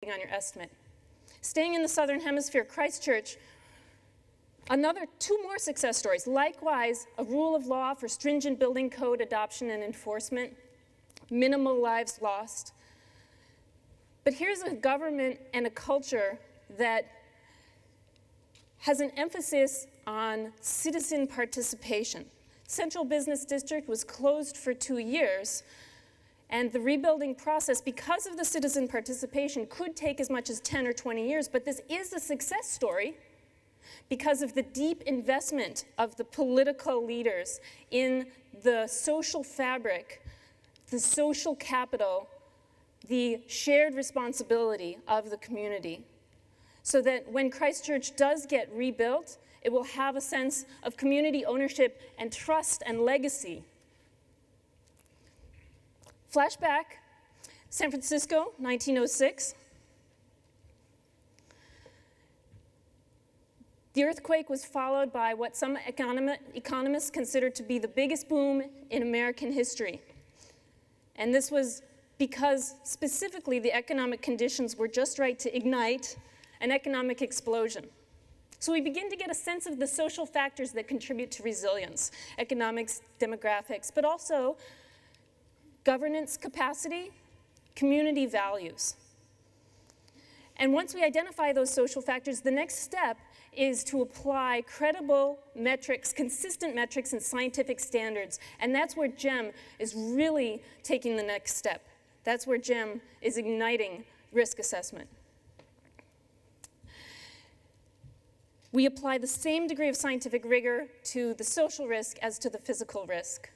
depending on your estimate. Staying in the Southern Hemisphere, Christchurch, two more success stories. Likewise, a rule of law for stringent building code adoption and enforcement, minimal lives lost. But here's a government and a culture that has an emphasis on citizen participation. Central Business District was closed for 2 years, and the rebuilding process, because of the citizen participation, could take as much as 10 or 20 years, but this is a success story because of the deep investment of the political leaders in the social fabric, the social capital, the shared responsibility of the community. So that when Christchurch does get rebuilt, it will have a sense of community ownership and trust and legacy. Flashback, San Francisco, 1906. The earthquake was followed by what some economists consider to be the biggest boom in American history. And this was because specifically the economic conditions were just right to ignite an economic explosion. So we begin to get a sense of the social factors that contribute to resilience, economics, demographics, but also governance capacity, community values. And once we identify those social factors, the next step is to apply credible metrics, consistent metrics, and scientific standards. And that's where GEM is really taking the next step. That's where GEM is igniting risk assessment. We apply the same degree of scientific rigor to the social risk as to the physical risk.